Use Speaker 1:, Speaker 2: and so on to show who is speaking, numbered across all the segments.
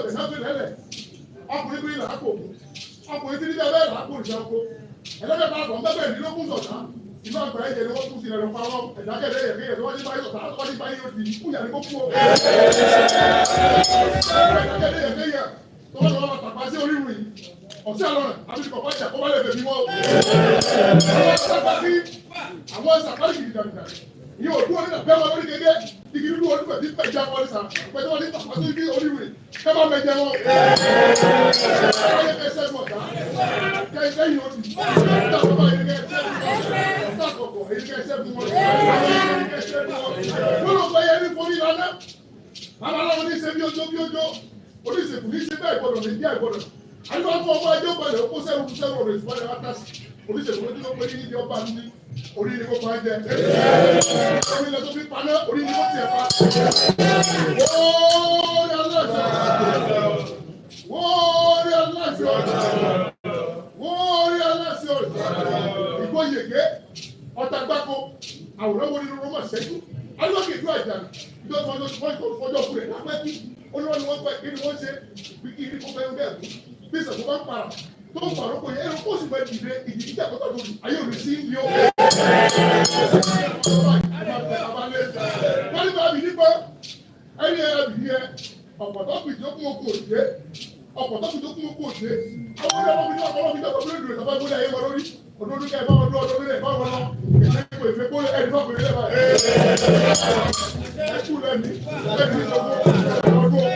Speaker 1: ọ̀tẹ̀ náà gbé lẹ́lẹ̀ ọkùnrin bí làákò ọkùnrin tí ní bẹ́ẹ̀ bẹ́ẹ̀ làákò ìṣẹ́ oko ẹlẹ́bẹ̀ bá bọ̀ bẹ́ẹ̀ ní lókun sọ̀tà ìmọ̀ àgbà ẹ̀jẹ̀ ni wọ́n tún sí ẹ̀rọ pàrọ̀ ẹ̀dákẹ́lẹ́ yẹ̀ kéyẹ̀ tó wọ́n ní báyìí sọ̀tà wọ́n ní báyìí yóò di kúyà ní kókó ẹ̀dákẹ́lẹ́ yẹ̀ kéyẹ̀ tó wọ́n lọ́wọ́ tàpá sí orí ìrìn ọ̀sẹ̀ àlọ́rẹ̀ àbí kọ̀ọ̀kan jà kó bá lè bèbí wọ́n àwọn sàpárì kìí dàgbà yìí ò dúró nígbà bẹ́ẹ̀ wọn lórí gẹ́gẹ́ igi dúdú olúfẹ̀ tí pẹ̀já wọn ní sàn pẹ̀já wọn ní tàpá sí ibi oríwìn kẹ́ máa mẹjẹ wọn kẹ́sẹ̀ mọ̀ta kẹ́sẹ̀ yìí ó ti dàpọ̀ bá yìí kẹ́sẹ̀ ọ̀tá kọ̀kọ̀ èyí kẹ́sẹ̀ fún wọn kẹ́sẹ̀ fún wọn wọ́n lọ gbẹ́yẹ ní forí lánà babaláwo ní ṣe bí ojó oníṣègùn ní ṣe bẹ́ẹ̀ gbọ́dọ̀ ní díẹ̀ gbọ́dọ̀ àyùbá fún ọmọ ẹjọ́ gbọ́dọ̀ ó sẹ́rù ọ̀rọ̀ ìṣúwọ́n ẹ̀ wá tàṣì oníṣègùn lójú ló pé ní ìdí ọba ní orí ni kò máa jẹ orí lọ tó fi paná orí ni kò tiẹ̀ pa wóórí aláṣọ wóórí aláṣọ wóórí aláṣọ ìgbó yèké ọ̀tàgbákò àwòrán wo ni ló máa ṣẹ́jú alókè ìlú àjà ìjọba ọjọ́ kúrẹ̀ lápẹ́kí olúwa ni wọ́n pẹ́ kí ni wọ́n ṣe bí kí ni kò fẹ́ bẹ́ẹ̀ bí ìṣẹ̀kú bá ń para tó ń pàrọ̀ kò yẹ ẹ̀rọ kó sì máa dìde ìdí ìjà tó tọ̀ lórí ayé òní sí ní ọ̀pọ̀. wọ́n ní bábí nípa ẹni ẹ̀rọ bìí yẹ ọ̀pọ̀ tó fi tó kún okùn òṣè ọ̀pọ̀ tó fi tó kún okùn òṣè àwọn ọmọ mi náà kọ́lọ́ mi náà kọ́lọ́ ìdúró ìjọba ìgbóni ayé wọn lórí ọdún ká ẹ̀fọ́ ọdún ọdún nílẹ̀ ìfọ́ wọn lọ ìṣẹ́kù ìfẹ́ kó ẹni fọ́ pèlè lẹ́bàá ẹ̀kú lẹ́ni ẹ̀kú ìjọba ọdún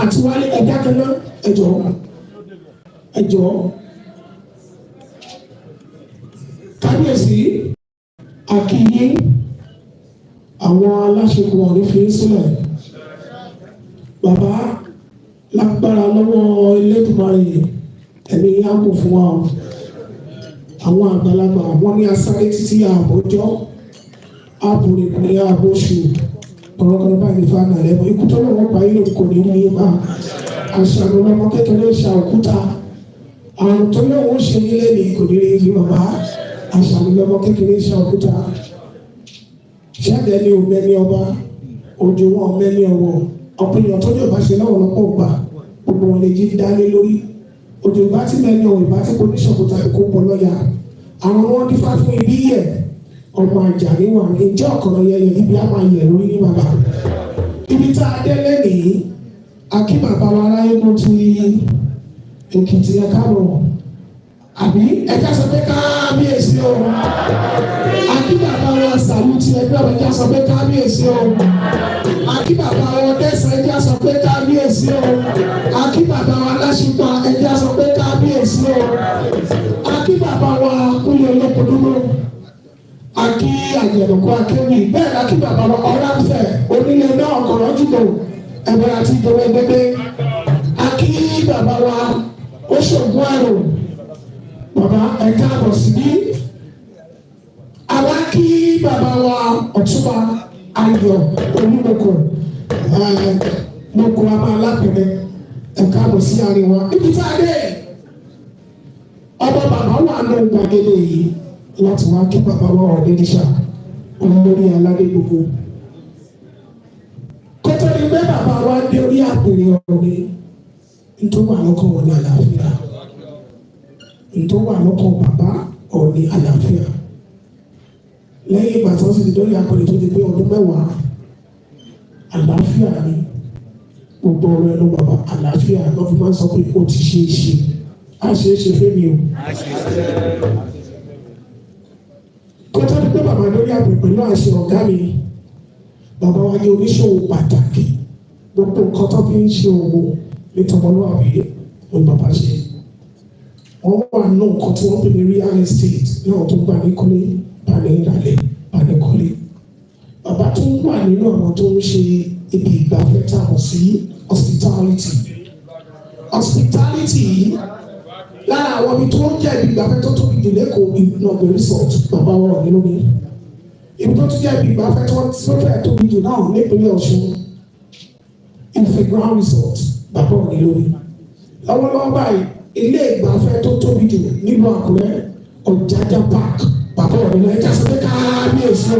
Speaker 2: àti wálé ẹ̀dá kan náà ẹ̀jọ̀ kábíyèsí àkìyí àwọn aláṣepọ̀ ọ̀rẹ́ fi ń sílẹ̀ bàbá lágbára lọ́wọ́ Elédùmarè ẹ̀mí yàgò fún wa àwọn àgbàlagbà wọ́n ní asáré títí àbójọ́ àbòrèkùnrin àbóṣù kọ̀rọ̀kọ̀rọ̀ báyìí ní fáànà lẹ́mọ̀ ikú tó lọ́wọ́ pa ilé kò ní ní bá àṣàrò ọmọ kékeré ṣà òkúta àrùn tó lọ́wọ́ ṣe ilé ní kò ní rí bàbá àṣàrò ọmọ kékeré ṣà òkúta ṣáàdẹ̀ ní òmẹ́ni ọba òjò wọn òmẹ́ni ọwọ́ ọ̀pìnìyàn tó yóò bá ṣe lọ́wọ́lọ́pọ̀ gbà gbogbo wọn lè jí dálé lórí òjò ìbá tí mẹ́ni ọ̀wọ̀ ìbá tí kò ní ṣọ̀kúta kó bọ́ lọ́yà àwọn wọn dífá fún ibi yẹ ọmọ àjàní wà ní ìjọ ọ̀kọ̀rọ̀ yẹyẹ ibi á máa yẹ lórí ní bàbá ibi tá a dé lẹ́nìí akí bàbá wa aráyé kó ti Èkìtì ẹ káàbọ̀ àbí ẹja sọ pé kábíyèsí o akí bàbá wa sàlùtì ẹgbẹ́ wa ẹja sọ pé kábíyèsí o akí bàbá wa dẹ́sẹ̀ ẹja sọ pé kábíyèsí o akí bàbá wa láṣípa ẹja sọ pé kábíyèsí o akí bàbá wa kúlẹ̀ olókòdúró akí àjẹ̀dùkú akéwì bẹ́ẹ̀ akí bàbá wa ọ̀ránfẹ̀ onílé náà kọ̀rọ̀ jùlọ ẹ̀bẹ̀ àti ìjọba ẹgbẹ́gbẹ́ akí bàbá wa oṣogun àrò bàbá ẹ̀ka àbọ̀ síbí àwa kí bàbá wa Ọ̀túnba Ayọ̀ Olúmọkọ mọ̀kọ́ àmà alápẹ̀lẹ̀ ẹ̀ka àbọ̀ sí àríwá ibi tá a dé ọba bàbá wà ní gbàgede yìí láti wá kí bàbá wa Ọ̀dẹ́díṣà olórí aládé gbogbo kótó ni bẹ́ẹ̀ bàbá wa dé orí àpèrè ọ̀rọ̀ ni nítorí wà lọ́kàn wọn ní àlàáfíà nítorí wà lọ́kàn bàbá ọ̀ ní àlàáfíà lẹ́yìn ìgbà tí wọ́n sì ti dórí àpèrè tó ti gbé ọdún mẹ́wàá àlàáfíà ni gbogbo ọ̀rọ̀ ẹnu bàbá àlàáfíà lọ́ fi máa ń sọ pé ó ti ṣe é ṣe á ṣe é ṣe fẹ́mi o. kótó ni pé bàbá lórí àpèrè pẹ̀lú àṣẹ ọ̀gá mi bàbá wa ní oníṣòwò pàtàkì gbogbo nǹkan tó fi ń ṣe òwò ní tọmọlúwàbí ló bàbá ṣe wọn wà nínú nǹkan tí wọn pè ní real estate náà tó gbà ní kọ́lé bani ìrànlẹ̀ bani kọ́lé bàbá tó ń wà nínú àwọn tó ń ṣe ibi ìgbafẹ́ táwọn sí hospitality lára àwọn ibi tó ń jẹ́ ibi ìgbafẹ́ tó tóbi jù lẹ́kọ̀ọ́ ìnàgbé resort bàbá wọn nínú mi ibi tó tún jẹ́ ibi ìgbafẹ́ tó fẹ́ tóbi jù náà nípínlẹ̀ Ọ̀ṣun Ìfẹ̀gbọ́n resort bàbá òní lórí lọ́wọ́lọ́wọ́ báyìí ilé ìgbafẹ́ tó tóbi jù nílùú Àkúrẹ́ Ọ̀jájá park bàbá òní lórí ẹja sọ́dọ̀ kábíyèsí o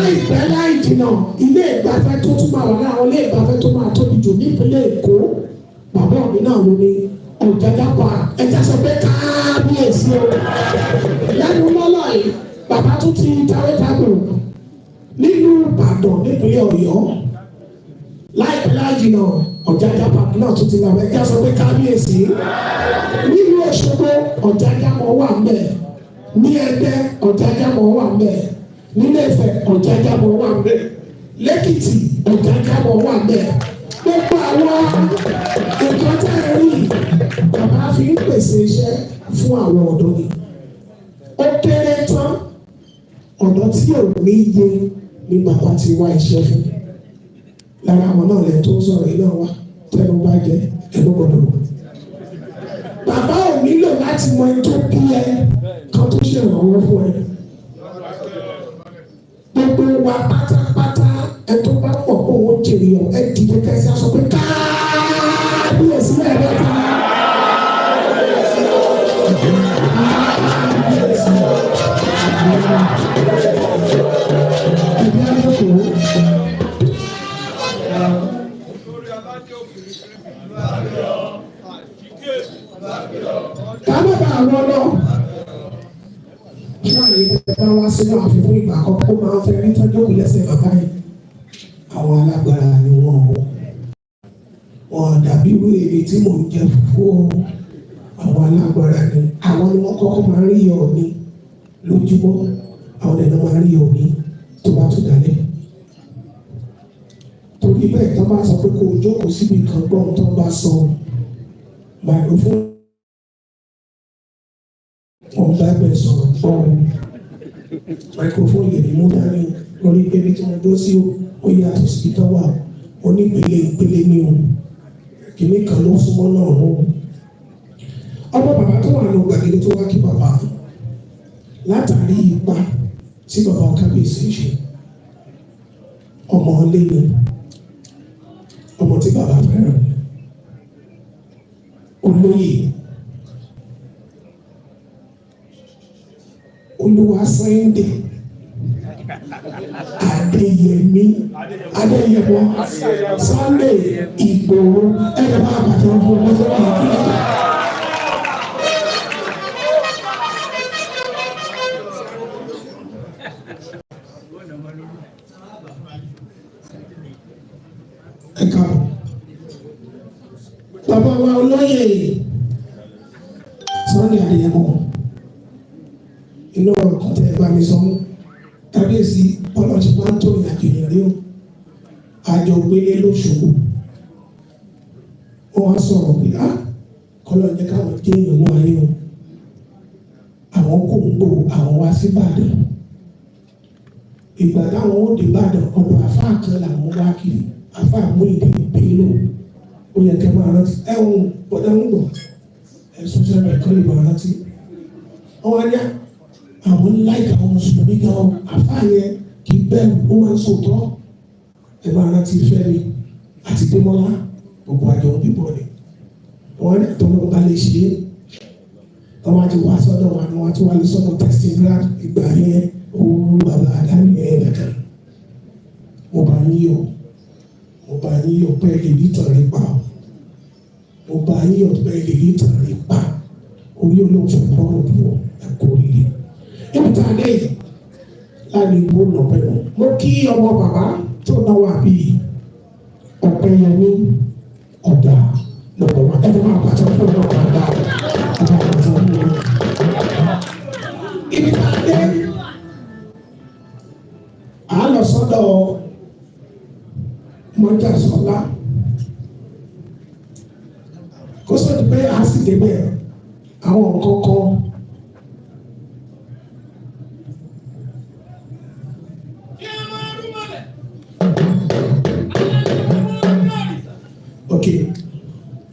Speaker 2: láìpẹ́ láì jìnnà ilé ìgbafẹ́ tó tún máa wà ní àwọn ilé ìgbafẹ́ tó máa tóbi jù nípínlẹ̀ Èkó bàbá òní náà lórí Ọ̀jájá park ẹja sọ́dọ̀ kábíyèsí o lẹ́nu lọ́lọ́ yìí bàbá tó ti tàwé tàbí nílùú Ìbàdàn nípínlẹ̀ Ọ̀yọ́ láìpẹ́ láì jìnnà Ọ̀jájá pàtó náà tún ti làwọn ẹja sọ pé kábíyèsí nílùú Òṣogbo Ọ̀jájá mọ̀ wà ńbẹ̀, ní Ẹdẹ Ọ̀jájá mọ̀ wà ńbẹ̀, nílé Ifẹ̀ Ọ̀jájá mọ̀ wà ńbẹ̀, lẹ́kìtì Ọ̀jájá mọ̀ wà ńbẹ̀. Gbogbo àwọn nǹkan tẹ́ ẹ rí bàbá fi ń pèsè iṣẹ́ fún àwọn ọ̀dọ́ ni. Ó kéré tán ọ̀dọ́ tí ò ní iye ni bàbá ti wá iṣẹ́ fún. Lára àwọn náà lẹ́yìn tó ń sọ̀rọ̀ yìí náà wá tẹ́nu bá jẹ ẹnu gbọdọ̀ wò. Bàbá ò nílò láti mọ ẹni tó bí ẹ kan tó ṣèrànwọ́ fún ẹ. Gbogbo wa pátápátá ẹ tó bá pọ̀ kó o jèrè ọ̀ ẹ dìde kẹsí aṣọ pé káàbíyèsí lẹ́ẹ̀mẹ́ta. Kábàbà àwọn lọ. Fún àyè bá wá sínú àfikún ìgbà àkọ́kọ́ máa ń fẹ́ rí tọ́jú òkú lẹ́sẹ̀ bàbá yìí. Àwọn alágbára ni wọ́n wọ̀. Wọ́n dàbí wéèrè tí mò ń jẹ fún àwọn alágbára ni. Àwọn ni wọ́n kọ́kọ́ máa ń rí ọ̀ ní lójúmọ́. Àwọn ẹ̀dá máa ń rí ọ̀ ní tó bá tún dalẹ̀. Torí bẹ́ẹ̀ tó bá sọ pé kó o jókòó síbi kan gbọ́n tó bá sọ microphone. Wọ́n bá bẹ̀ sọ̀rọ̀ gbọ́n microphone lè mú dání lórí ìpele tí wọ́n dó sí ó yàtọ̀ sí tọ́wà onípele ìpele ní o kìíní kan ló súnmọ́ náà o. Ọmọ bàbá tó wà ní gbàgede tó wá kí bàbá látàrí ipa tí bàbá kábíyèsí ṣe ọmọ ilé ni ọmọ tí bàbá fẹ́ràn olóyè Olúwaṣẹ́yìndé Adéyẹmí Adéyẹmọ Sunday Ìgbòho ẹ̀rọ bá àbàtà fún ọjọ́ ìgbà. Ẹ káàbọ̀ bàbá wa olóyè Sunday Adéyẹmọ inú ọ̀rọ̀ kan tẹ́ ẹ bá mi sọ mú kábíyèsí ọlọ́ọ̀tí máa ń tó ìrìnàjò yẹn rí o àjọ gbélé lóṣogbo wọ́n wá sọ̀rọ̀ pé kọ́lọ́ ní káwọn jẹ́ èèyàn wọ́n ayé o àwọn kò ń gbò àwọn wá sí Ìbàdàn ìgbà táwọn ó dé Ìbàdàn ọ̀dọ̀ àfáà kan làwọn wá kiri àfáà mú ìdí ìpínlẹ̀ ó yẹ kẹ́ máa rántí ẹ̀hún bọ̀dá ń gbọ̀ ẹ̀sùn sẹ́mi kan lè máa rántí wọ́n wá ní àwọn láìka àwọn mùsùlùmí gan àfáàyẹ kì í bẹ́ẹ̀ ó máa ń sòtọ́ ẹ máa rántí Fẹ́mi àti Démọ́lá gbogbo àjọ bíbọ̀ ni wọ́n ní àtọ́nà bá lè ṣe é wọ́n wá ti wá sọ́dọ̀ wa ni wọ́n ti wá lè sọ́dọ̀ testing ground ìgbà yẹn owó bàbá àdáni yẹn nìkan mo bá yín yọ̀ pé lè ní tàn rí pa mo bá yín yọ̀ pé lè ní tàn rí pa orí olóòtú bọ́ọ̀lù bí wọ́n ẹ̀kọ́ rírì. Ibi tá a dé yìí láàrin ìbò lọ́pẹ́ lọ. Mo kí ọmọ bàbá tó náà wà bíi Ọ̀pẹ́yẹmí ọ̀dà lọ́pọ̀ wọn. Ẹni máa pàtó fún ọmọ bàbá ọmọ bàbá fún mi. Ibi tá a dé à ń lọ sọ́dọ̀ Mọ́jàsọ́lá. Kó sọ́dọ̀ pé a sì débẹ̀ àwọn nǹkan kan.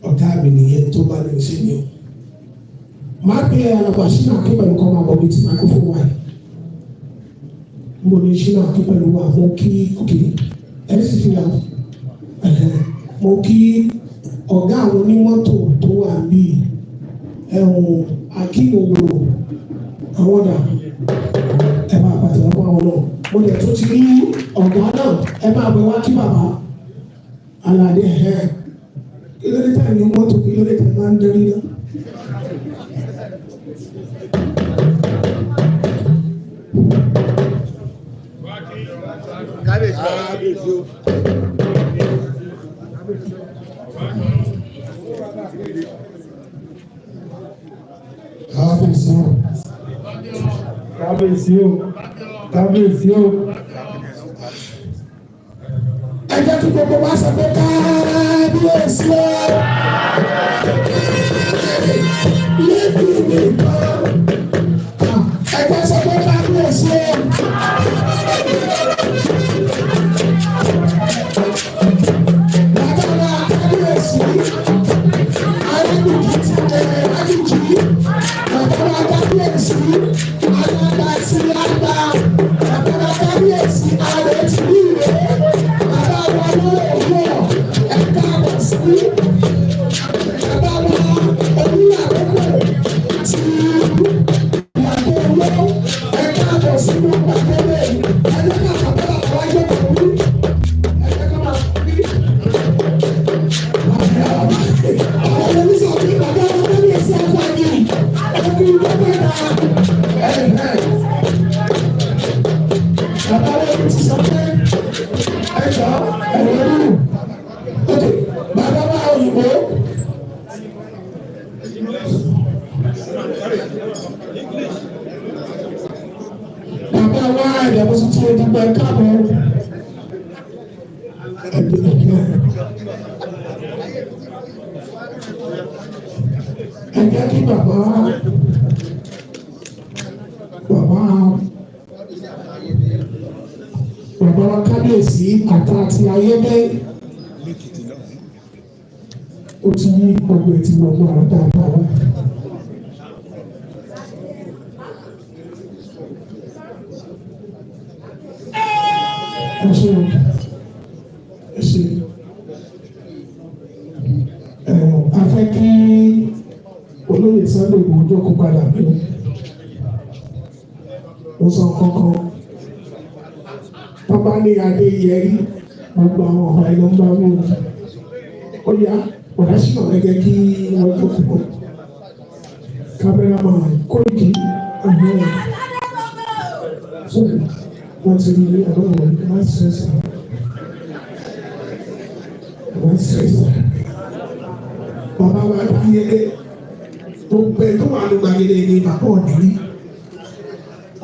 Speaker 2: Ọ̀gá mi nìyẹn tó bá lè ṣe ni o. Máa pe alàgbà Ṣínà Akínpẹ̀lú kọ́ máa bọ̀ bí ti máa kó fún wa yìí. Mo ní Ṣínà Akínpẹ̀lú wa mo kí òkè ẹ̀sìn fìlà mo kí ọ̀gá àwọn onímọ́tò tó wà bíi akínwòwò àwọn ọ̀dà ẹ máa pàtàkì fún àwọn náà. Mo lè tún ti rí ọ̀gá náà ẹ máa bẹ wá kí bàbá aládé kí ló dé táyà ní mọ́tò kí ló dé táyà máa ń dẹ́rí náà.
Speaker 3: kábíyèsí o kábíyèsí o.
Speaker 2: ẹ jẹ́ kí gbogbo wa sọ pé kábíyèsí o. ẹ jẹ́ sọ pé kábíyèsí o. bàbá wa kábíyèsí arábìnrin ti bẹ̀rẹ̀ lájújì bàbá wa kábíyèsí alága ti lágbá bàbá wa kábíyèsí ààrẹ ti rí ìwé bàbá wa lọ́wọ́ ẹ̀ka àwọ̀sí bàbá wa oníyàwó ti ìyàwó owó ẹ̀ka àwọ̀sí ló ń gbàgbé ẹ̀jẹ̀ ká bàbá wa wáyé pẹ̀lú ẹ̀jẹ̀ ká máa fi. Bàbá wa ìyàwó sí tí ó dúpẹ́ káàbọ̀. Ẹ jẹ́ kí bàbá wa kábíyèsí àti ayébẹ́ ó ti yí gbogbo ètí gbogbo àwọn dáadáa wá. Ẹ ṣe a fẹ́ kí olóyè Sunday Igboho jókòó padà pé ó sọ kankan bàbá ní adé yẹrí gbogbo àwọn ọba ẹ̀rọ ń bá wọn ó yá ọ̀dà sínú ẹ̀jẹ̀ kí wọ́n jókòó kámẹ́rámà Kóìkì ọ̀hún wọ́n ti rí ọ̀rọ̀ wọn ní wọ́n ṣẹ̀ṣẹ̀ bàbá wa gbàgede gbogbo ẹ̀ tó wà ní gbàgede ní bàbá ọ̀dẹ́rí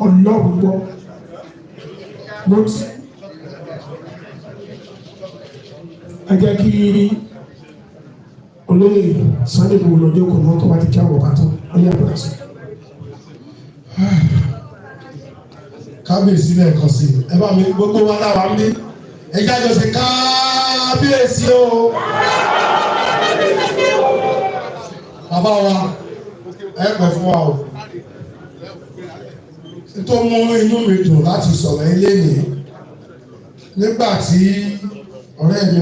Speaker 2: ọlọ́run gbọ́ lọ́tí. ẹ jẹ́ kí olóyè Sunday Igboho lọ́jọ́ kò náà tó bá ti kí àwọn ọba tán ọyá àbúrò sí.
Speaker 4: kábíyèsí lẹ́ẹ̀kan sí ẹ bá mi gbogbo wa láwa ń bí ẹ jáde sí kábíyèsí o. bàbá wa ẹ pẹ́ fún wa o tó mú inú mi dùn láti sọ̀rọ̀ ilé nìyí nígbà tí ọ̀rẹ́ mi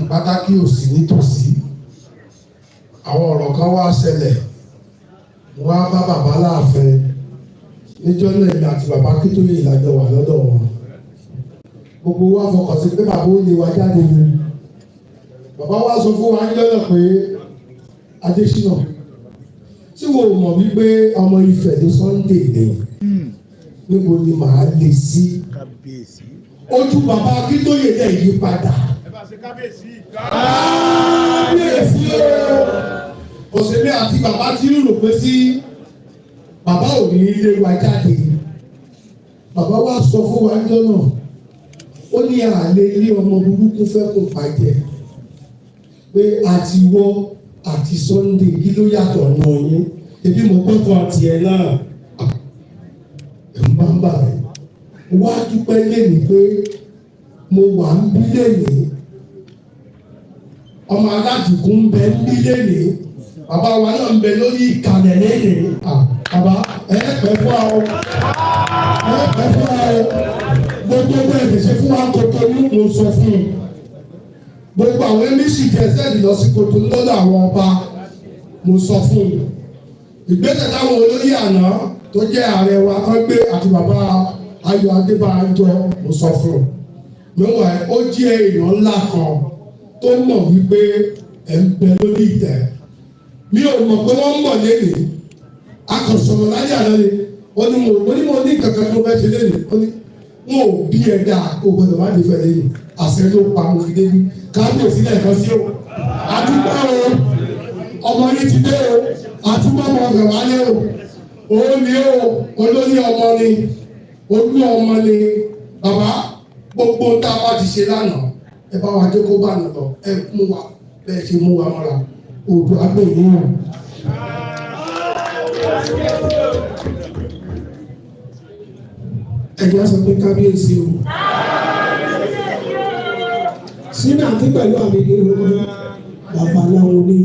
Speaker 4: pàtàkì ò sí nítòsí àwọn ọ̀rọ̀ kan wá ṣẹlẹ̀ wá bá bàbá láàfin níjọ́ náà èmi àti bàbá Akíntóyè ìlàjọ wà lọ́dọ̀ wọn gbogbo wa fọkàn sí pé bàbá ó lè wá jáde ni bàbá wa sọ fún wa níjọ́ náà pé Adésínà tí wo mọ̀ wípé ọmọ Ifẹ̀ ní Sunday ni níbo ni màá lè sí ojú bàbá Akíntóyè náà yí padà kábíyèsí o òṣèlú àti bàbá tí ń rò pé sí bàbá ò ní lé wa jáde bàbá wa sọ fún wa jọ náà ó ní àlè ilé ọmọ burúkú fẹ́ kó bàjẹ́ pé àtiwọ́ àti Sunday kí ló yàtọ̀ náà yín ebi mo gbọ́dọ̀ àti ẹ̀ náà ẹ̀ ń bá ń bà rẹ̀ wá dúpẹ́ lẹ́nu pé mo wà ń bí lẹ́nu ọmọ aládùúgbò ń bẹ ń bí lẹ́nu bàbá wa náà ń bẹ lórí ìkànnì lẹ́nu bàbá ẹ̀ẹ́pẹ̀ fún àwọn ẹ̀ẹ́pẹ̀ fún àwọn gbogbo bẹ́ẹ̀ lè ṣe fún wa Kòtónú mo sọ fún un gbogbo àwọn ẹ̀mísì jẹ́sẹ̀lì lọ sí Kòtónú lọ́dọ̀ àwọn ọba mo sọ fún un ìgbésẹ̀ táwọn olóyè àná tó jẹ́ ààrẹ wa kan gbé àti bàbá Ayọ̀ Adébánjọ mo sọ fún un lọ́wọ́ ẹ̀ ó jẹ́ èèyàn ńlá kan tó mọ̀ wípé ẹ̀ ń bẹ lórí ìtẹ́ mi ò mọ̀ pé wọ́n ń bọ̀ lẹ́nìí akọ̀sọ̀rọ̀ láyé àná ni ó ní mo ní kankan tó fẹ́ ṣe lẹ́nìí ó ní wọn ò bí ẹ dáa kó gbọdọ̀ má lè fẹ́ lẹ́yìn àṣẹ ló pa mo fi débi kábíyèsí lẹ́ẹ̀kan sí o àdúgbò o ọmọ yìí ti dé o àtúbọ̀ ọmọ rẹ̀ wálé o òun ni ó olórí ọmọ ni olú ọmọ ni bàbá gbogbo tá a bá ti ṣe lánàá ẹ bá wa jẹ́ kó bá nà lọ ẹ mú wa bẹ́ẹ̀ ṣe mú wa mọ́ra odò agbẹ̀yìn náà.
Speaker 2: ẹ̀jẹ̀ sọ pé kábíyèsí o sínú àti pẹ̀lú àmì ìgbìmọ̀ babaláwo ní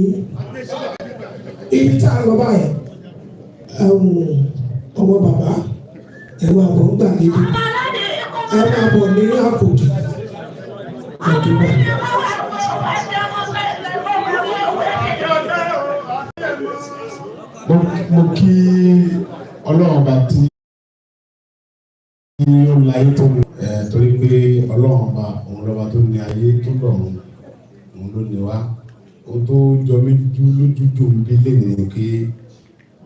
Speaker 2: ibi tá a lọ báyìí ọmọ bàbá ẹ máa bọ̀ ń gbà níbi ẹ máa bọ̀ ní àkòjì ẹ̀dùnmọ̀.
Speaker 3: mo kí ọlọ́run bá tí ó láyé tó torí pé ọlọ́run bá òun lọ́ba tó ní ayé tó dọ̀run òun ló ní wá ohun tó jọ mí lójújò ń bí lẹ́nu pé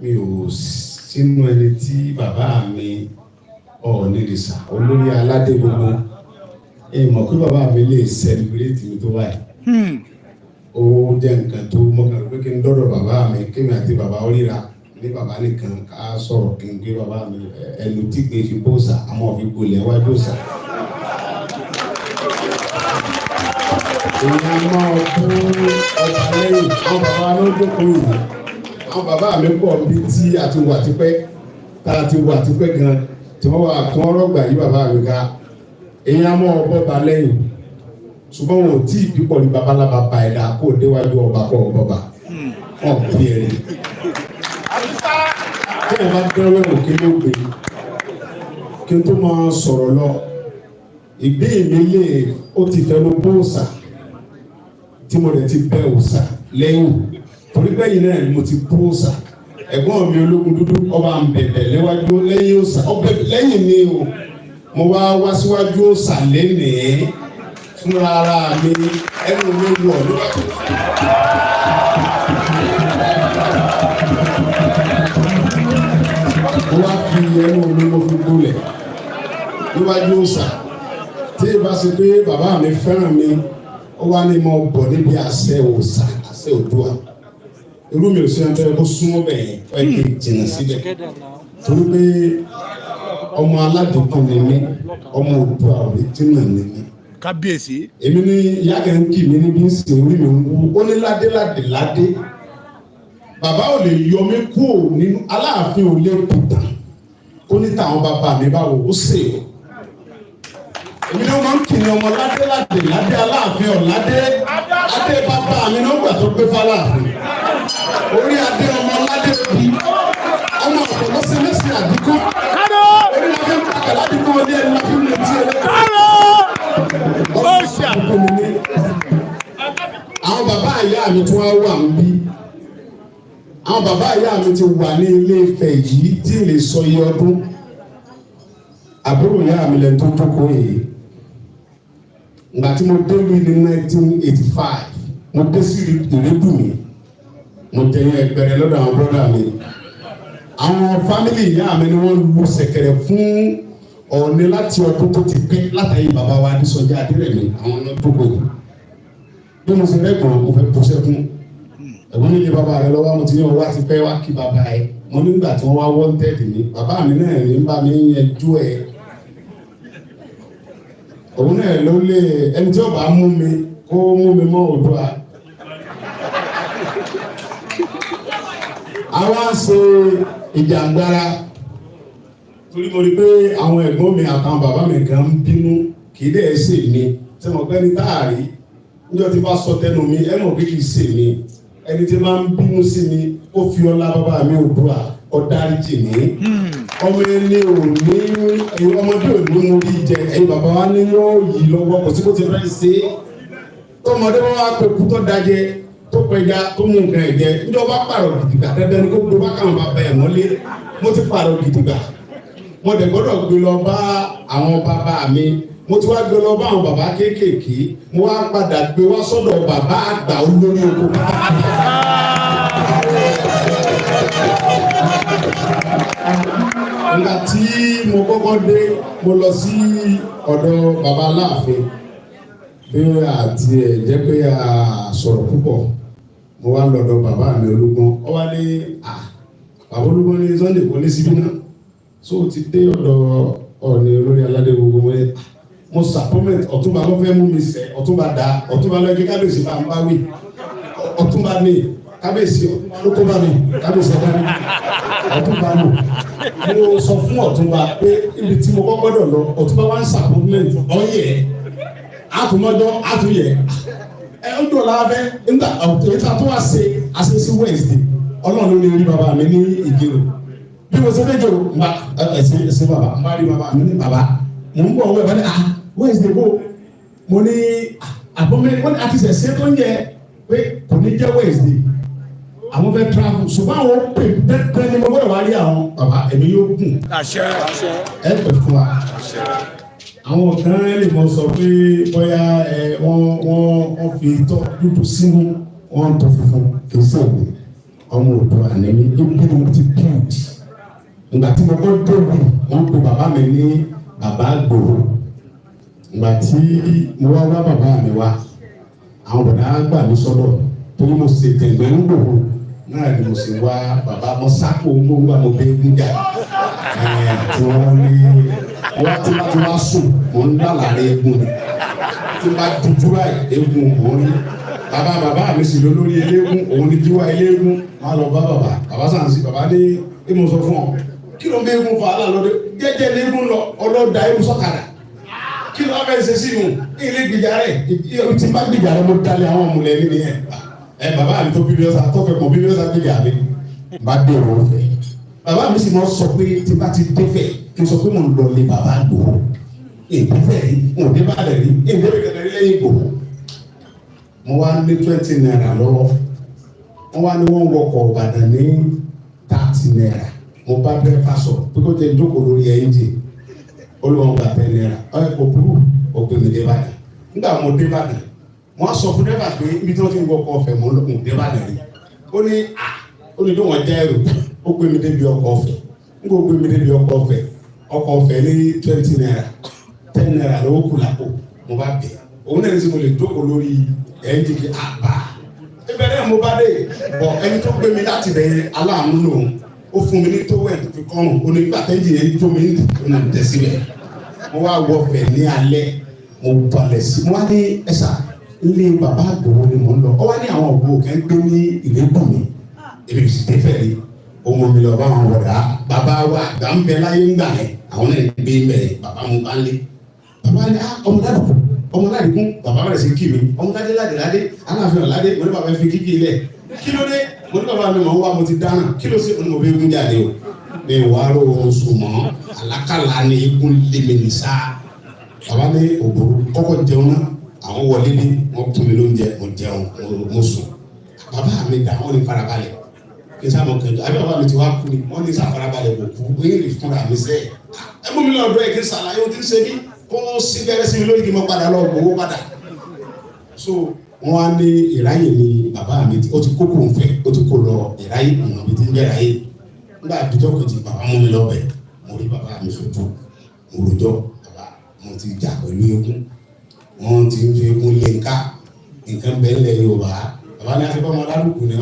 Speaker 3: mi ò sínú ẹni tí bàbá mi Ọ̀ọ̀nìrìṣà olórí aládé gbogbo mọ̀ pé bàbá mi lè sẹ́lẹ̀bírẹ́tì mi tó báyìí ó jẹ́ nǹkan tó mọ́kànlá pé kí n dọ́dọ̀ bàbá mi kémi àti bàbá oríra ní bàbá nìkan ká sọ̀rọ̀ kí n gbé bàbá mi ẹnu tí gbé fi bóòsà àmọ́ fi gbolẹ̀ wájú òsà. èèyàn máa kú ọba lẹ́yìn àwọn bàbá ló dókòó yìí àwọn bàbá mi pọ̀ bí tí a ti wà tipẹ́ tá a ti wà tipẹ́ gan tí wọ́n wà kí wọ́n rọ́gbà yí bàbá mi ká èèyàn máa bọ́ba lẹ́yìn ṣùgbọ́n wọn ò tí ì bípọ̀ ní babalábá ba ẹ̀dá kó o déwájú ọba kọ́ ọ bọ́ba wọn kò bí ẹ̀rí. kí ẹ bá dẹ́rẹ́ wò kí ló gbé kí n tó máa sọ̀rọ̀ lọ ìgbé ìmílẹ̀ ó ti fẹnu bó òòsà tí mo rẹ̀ ti bẹ́ òòsà lẹ́yìn torí bẹ́yìn náà ni mo ti bó òòsà ẹ̀gbọ́n mi ológun dúdú ọba ń bẹ̀bẹ̀ léwájú lẹ́yìn òòsà ọbẹ̀ lẹ́yìn ni o mo wá síwájú òòsà lénìí fúnra ara mi ẹnu mi wọ̀ níwájú. mo wá fi ẹnu mi mo fi gbolẹ̀ níwájú òòsà tí ìbá ṣe pé bàbá mi fẹ́ràn mi ó wá ní mo bọ̀ níbi àṣẹ òòsà àṣẹ Oòduà irú mi ò sí ẹni tó yẹ kó súnmọ́ bẹ̀yẹn ó yẹ kí n jìnnà síbẹ̀ torí pé ọmọ aládùúgbò ni mí ọmọ Oòduà original ni mí.
Speaker 5: Kábíyèsí.
Speaker 3: èmi ní ìyá kẹ́hìn kì mí níbi ń sìn orí mi ń wú ó ní ládé bàbá ò lè yọ mí kúrò nínú Aláàfin ò lè pìtàn ó ní tàwọn bàbá mi báwo ó sè é èmi ní wọn máa ń kì ní ọmọ ládé Aláàfin ọ̀ládé adé bàbá mi náà gbà tó gbé fáláàfin orí adé ọmọ ládé bí ọmọ ọ̀pọ̀lọ́ sí lẹ́sìn àdínkù orí ládé ń pàkà ládìkú ọdẹ ẹni láti ń lè tí ẹ àwọn bàbá ìyá mi tí wọ́n wà ń bí àwọn bàbá ìyá mi ti wà ní Ilé Ifẹ̀ yìí tí lè sọ iye ọdún àbúrò ìyá mi lẹ́nu tó jókòó yìí ìgbà tí mo dé mi ní 1985 mo dé sí Ìrédùmí mo jẹyìn ẹgbẹrẹ lọ́dọ̀ àwọn bọ́dà mi àwọn fámìlì ìyá mi ni wọ́n lu ṣẹ̀kẹ̀rẹ̀ fún Ọ̀ọ̀ni láti ọdún tó ti pẹ́ látàrí bàbá wa Adésọjí Adérẹ̀mí àwọn ọ̀nà gbogbo yìí bí mo ṣe rẹ́gbọ̀n mo fẹ́ bọ́ sẹ́kún ẹ̀gbọ́n nílé bàbá rẹ lọ́wọ́ mo ti ní ọwọ́ àti pẹ́ wá kí bàbá ẹ mo nígbà tí wọ́n wá wọ́ntẹ́ẹ̀dì mi bàbá mi náà ní bá mi yẹjú ẹ òun náà ló lé ẹni tí ó bá mú mi kó mú mi mọ́ Oòduà àwa ṣe ìjàngbara torí mo rí pé àwọn ẹ̀gbọ́n mi àtàwọn bàbá mi kan ń bínú kì í dẹ̀ ṣe mi tí mo gbẹ́ ní táàrí níjọ́ tí bá sọ tẹnu mi ẹ mọ̀ pé kì í ṣe mi ẹni tí máa ń bínú sí mi ó fi ọlá bàbá mi Oòduà ọ̀dáríjì mi ọmọ ẹni ò ní ọmọdé ò ní mo rí jẹ ẹ̀yin bàbá wa ní yóò yí lọ́wọ́ kò sí bó ti fẹ́ ṣe tọmọdé wọn wá pé kú tó dájẹ tó pẹja tó mú nǹkan ẹ̀jẹ̀ níjọba pààrọ̀ gidigba dandan ni kó gbé wákàtí bàbá ẹ̀ mọ́lé mo ti pààrọ̀ gidigba mo dẹ̀ gbọ́dọ̀ gbé lọ bá àwọn bàbá mi mo ti wá gbé lọ bá àwọn bàbá kéékèèké mo wá padà gbé wá sọ́dọ̀ bàbá àgbà olórí oko. nígbà tí mo kọ́kọ́ dé mo lọ sí ọ̀dọ̀ bàbá Aláàfin bí àti ẹ̀ jẹ́ pé a sọ̀rọ̀ púpọ̀ mo wá lọ́dọ̀ bàbá mi Olúgbọ́n ó wá ní àwọn olùkọ́ ní Sunday wọlé síbí náà so ti dé ọ̀dọ̀ Ọọ̀ni olórí aládé gbogbo wọlé mo supplement Ọ̀túnba ló fẹ́ mú mi sẹ́ Ọ̀túnba dá Ọ̀túnba lọ́jọ́ kábíyèsí bá ń bá wí Ọ̀túnba ní kábíyèsí ló kó bá mi kábíyèsí ọ̀dá mi Ọ̀túnba lò mo sọ fún Ọ̀túnba pé ibi tí mo kọ́ gbọ́dọ̀ lọ Ọ̀túnba wá ń supplement ọ̀yẹ́ àtúmọ̀jọ́ àtúnyẹ̀ ó dùn ọ̀la fẹ́ nígbà ètò tó wá ṣe àṣeṣe Wednesday Ọlọ́run ló ní orí bàbá mi ní Ìgèrò bí mo ṣe fẹ́ jò ń bá ẹsẹ̀ bàbá ń bá rí bàbá mi ní bàbá mo ń bọ̀ wẹ̀ wọ́n ní Wednesday bò mo ní àbọ̀mẹ́ wọ́n ní àti ṣẹ̀ṣẹ̀ tó ń yẹ pé kò ní jẹ́ Wednesday àwọn fẹ́ travel ṣùgbọ́n àwọn pè pẹ́ẹ́ni mo gbọ́dọ̀ wá rí àwọn bàbá ẹ̀mí yóò gùn ẹ pẹ̀ fún wa àwọn kan lè mọ sọ pé bóyá wọ́n fi tọ́ dúdú sínú wọ́n tọ́ funfun kì í sọ̀rọ̀ ọmọ òdò ànẹ́mí ibi mo ti build ìgbà tí mo kọ́ dóbi wọ́n pe bàbá mi ní bàbá gbòòrò ìgbà tí mo wá bàbá mi wá àwọn bọ̀dá gbà mí sọ́dọ̀ torí mo ṣe tẹ̀gbẹ́ ń gbòòrò náà ni mo sì wá bàbá mo sáko gbóngbà mo bẹ gúnjà tí wọ́n ní wọ́n ti wá sùn mo ń dà láàrin egun ni tí wọ́n bá dúdú báyìí egun òun ní bàbá mi sì lọ lórí eléégún òun ní jíwá eléégún máa lọ bá bàbá sàǹsì bàbá ní ìmọ̀ sọ fún ọ kí ló ń bẹ eégún fa alálọ́dẹ jẹ́jẹ́ eléégún lọ ọlọ́dà eégún sọ́kadà kí ló wá fẹ́ ṣe sínú ilé gbìjà rẹ̀ tí bá gbìjà rẹ̀ mo dalẹ̀ àwọn ọmọlẹ̀ nínú yẹn bàbá mi tó bíbí ọ̀sà tó fẹ́ mọ bíbí ọ̀sà gbìjà mi bá dé òun fẹ́ bàbá mi sì mọ sọ pé tí bá ti dé fẹ́ kí n sọ pé mo ń lọ lé bàbá gbòó ìgbésẹ̀ rí mo dé bá rẹ̀ rí ìgbésẹ̀ kẹ̀kẹ́ rí lẹ́yìn gbòó mo wá ní 20 naira lọ́wọ́ wọ́n wá ní wọ́n wọkọ̀ Ìbàdàn ní 30 naira mo bá bẹ́ẹ̀ fà sọ pé kó jẹ́ ìjókòó lórí ẹ́ńjì olùwọ̀n gba 10 naira ọ̀yẹ́ kò burú òpè mi dé Ìbàdàn nígbà mo dé Ìbàdàn wọ́n sọ fún dẹ́fà pé ibi tí wọ́n ti ń wọkọ̀ ọ̀fẹ́ mo dé Ìbàdàn rí ó ní wọ́n jẹ́ ẹrù ó gbé mi débi ọkọ̀ ọ̀fẹ́ nígbà ó gbé mi débi ọkọ̀ ọ̀fẹ́ ní 20 naira 10 naira lówó kù lápò mo bá bẹ̀ òun náà ní sọ mo lè jókòó lórí ẹ̀yìn kí àbá ìbẹ̀rẹ̀ mo bá dé bọ̀ ẹni tó gbé mi láti bẹ̀rẹ̀ aláàánú lòun ó fún mi ní tówẹ̀ tó fi kọ́rùn onígbà tẹ́jì yẹn tó mi ní tẹ̀síbẹ̀ mo wá wọ ọ̀fẹ́ ní alẹ́ mo balẹ̀ sí mo wá ní ẹ̀sà ilé bàbá àgbòho ni mo ń lọ ọ wá ní àwọn ògbó kẹ́ ń gbé ní ìlébùn mi èmi sì dé fẹ́ rí ọmọ mi lọ bá wọn wọ̀dà bàbá wa àgbà ń bẹ láyé ń gbà yẹn àwọn náà ń gbé mẹ́rẹ̀ bàbá mo bá ń lé bàbá ní ọmọládìkún bàbá rẹ̀ sí kí mi ọmọládé ládé aláàfin ọ̀ládé mo ní bàbá fi kíkì ilẹ̀ kí ló dé mo ní bàbá mi mọ̀ wá mo ti dáná kí ló ṣe mo bí egun jáde o mi wá rò oṣù mọ́ alákàlà ní egun lémi ní sá bàbá ní ògbóró kọ́kọ́ jẹun náà àwọn wọlé ní wọ́n tún mi lóúnjẹ mo jẹun mo sùn bàbá mi dà wọ́n ní farabalẹ̀ kí n sábà kẹjọ àbí bàbá mi ti wá kú ni wọ́n ní sáfarabalẹ̀ kò kú ní ìrì fúnra mi sẹ́ẹ̀ ẹ mú mi lọ́dọ̀ ẹ̀ kí n sàlàyé o ti ń ṣe bí kó sí bẹ̀rẹ̀ sí mi lórí kí n mọ padà lọ gbowó padà so wọn á ní ìráyè ní bàbá mi ó ti kókó nfẹ ó ti kó lọ ìráyè ọ̀nà mi ti ń bẹ ìráyè nígbà àdìjọ́ kejì bàbá mú mi lọ bẹ̀ mo rí bàbá mi sojú mo rojọ́ bàbá mo ti jà pẹ̀lú eégún wọn ti ń fi eégún lé nká nǹkan bẹ́ẹ̀ lẹ̀ Yorùbá bàbá ní àti bọ́mọ lálùkù ni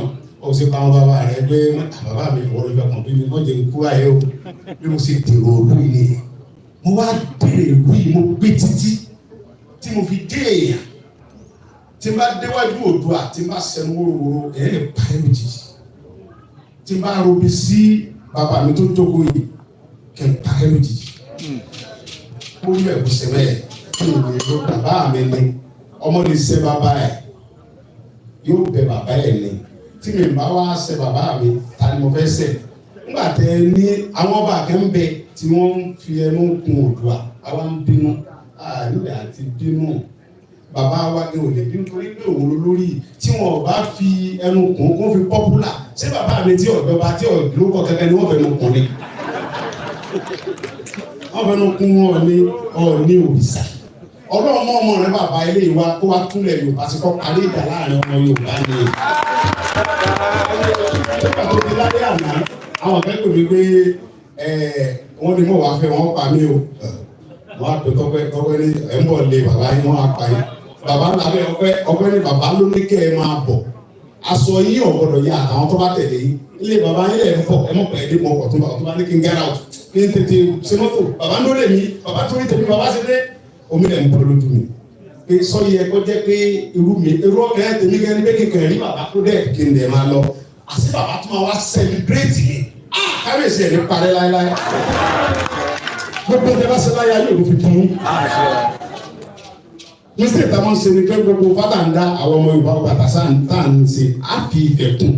Speaker 3: ó sì pa wọn bàbá rẹ pé bàbá mi wọ́n ìfẹ́ kan bí mi wọ́n jẹ́ ikú ayé o bí mo sì dèrò olú yìí mo wá dèrè ìlú yìí mo gbé títí tí mo fi dé èèyàn tí n bá déwájú Oòduà tí n bá sẹnu wórówóró èyàn lè parí lójijì tí n bá robi sí bàbá mi tó jókòó yìí kẹ n parí lójijì ó yẹ kó sẹbẹ kí n lè lo bàbá mi ni ọmọ lè ṣe bàbá ẹ yóò bẹ bàbá ẹ ni tí mi bá wá ṣe bàbá mi ta ni mo fẹ́ ṣe nígbà tẹ ní àwọn ọba akẹ́ńbẹ tí wọ́n ń fi ẹnu kun Oòduà àwa ń bínú nílẹ̀ àti bínú bàbá wa ni ò lè bínú torí pé òun lórí tí wọn bá fi ẹnu kun kó fi pọ́pùlà ṣé bàbá mi tí ọ̀dọ́ba tí ọ̀dọ́kọ̀ kẹ́kẹ́ ni wọ́n fẹ́ nu kun ni wọ́n fẹ́ nu kun wọn ní Ọọ̀ni òrìṣà ọlọ́run mọ́ ọmọ rẹ bàbá ilé ìwà kó wá túnlẹ̀ Yorùbá sí kọ́ parí ìjà láàrin ọmọ Yorùbá ni nígbà tó di lálẹ́ àná àwọn akẹ́kọ̀ọ́ mi pé wọ́n ní mọ̀ wá fẹ́ wọ́n pa mí o wọ́n á pè tọ́pẹ́ ní ẹ̀ ń bọ̀ lé bàbá yín wọ́n á pa yín bàbá lábẹ́ ọpẹ́ ní bàbá ló ní kẹ́ ẹ máa bọ̀ aṣọ yín ọ̀gbọ́dọ̀ yá àtàwọn tó bá tẹ̀lé yín ilé bàbá yín lẹ̀ ń fọ̀ ẹ mọ̀ pẹ̀ ẹ̀dẹ́ mọ̀ ọ̀tún bá ní kí n get out kí n tètè ṣe mọ́tò bàbá ń lólè mi bàbá tó ní tèmi bàbá ṣe dé omi lẹ̀ ń bọ̀ lójú mi pé sọ yẹ kó jẹ́ pé irú ọ̀kẹ́ tèmi kẹ́ni pé kíkẹ́ rí bàbá kó dẹ̀ kí n dẹ̀ máa lọ àti bàbá tó máa wá celebrate mi kábíyèsí ẹ̀ ní parẹ́ láéláé gbogbo ẹ̀ bá ṣe láyé ayé òun fi kún un mistake tá a máa ń ṣe ni pé gbogbo fada ń dá àwọn ọmọ Yorùbá bàtà sáà tá à ń ṣe á fi ìfẹ́ kún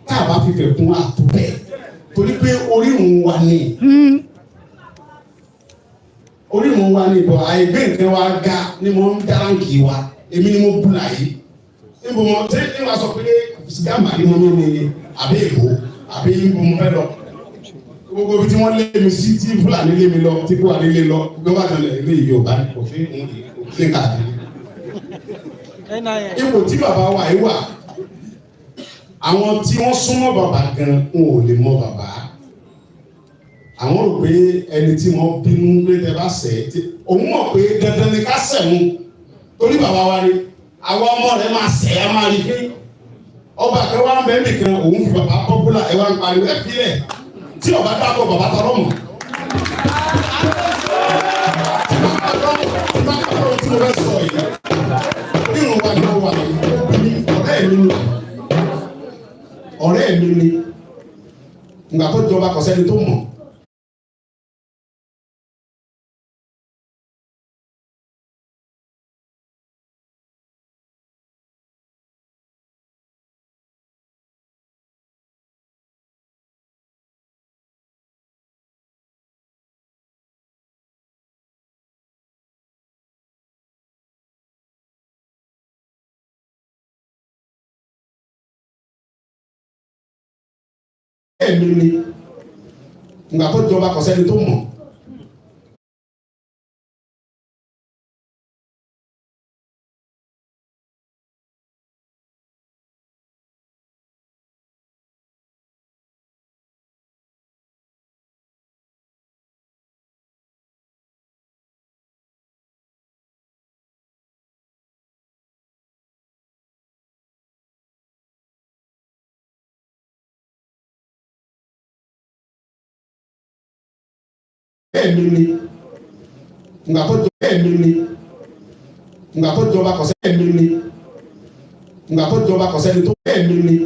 Speaker 3: tá a bá fi ìfẹ́ kún á tó bẹ́ẹ̀ torí pé orírun wa ni orírun wa ni bọ̀ àìgbé nǹkan wa ga ni mo ń dáráǹkì wa èmi ni mo bù láyé níbo mo ṣe ní wàá sọ pé gàmbá ni mo ní àbí èkó àbí níbo mo fẹ́ lọ gbogbo ibi tí wọ́n lé mi sí tí Fúlàní lé mi lọ tí kò wà nílé lọ gbogbo àtàlẹ̀ ilé Yorùbá kò fi òfin káàkiri ipò tí bàbá wa yìí wà àwọn tí wọ́n súnmọ́ bàbá gan wọn ò lè mọ bàbá àwọn rò pé ẹni tí wọ́n bínú pé tẹ bá ṣẹ̀ tí òun mọ̀ pé dandan ni ká ṣẹ̀wọ̀n torí bàbá wa rí àwọn ọmọ rẹ̀ máa ṣẹ̀ ẹ́ máa rí pé ọba kan wá ń bẹ nìkan òun fi bàbá pọ́pùlà ẹ̀ wá ń pariwo ẹ̀ fílẹ̀ tí ọba dákọ̀ bàbá tọrọ mọ̀ tí mo fẹ́ sọ yìí nínú wa ni wọ́n wà ní ọ̀rẹ́ mi ni ìgbà tó jọba kò sẹ́ni tó mọ̀. Ẹ̀mí ni ìgbà tó jọba kò sẹ́ni tó mọ̀. Ẹ̀mí ni ìgbà tó jọba kò sẹ́ni tó ẹ̀mí ni.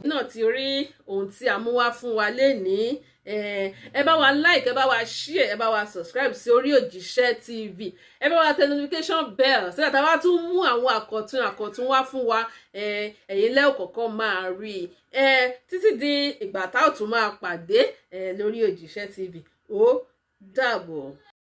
Speaker 5: náà ti rí ohun tí a mú wá fún wa lénìí ẹ bá wa like ẹ bá wa share ẹ bá wa subscribe sí Orí Òjíṣẹ́ TV ẹ bá wa tẹ notification bell so that a bá tún mú àwọn àkọ̀tun wá fún wa ẹ̀yin lẹ́ ò kọ́kọ́ máa rí títí di ìgbà tá ò tún máa pàdé lórí Òjíṣẹ́ TV ó dàbọ̀.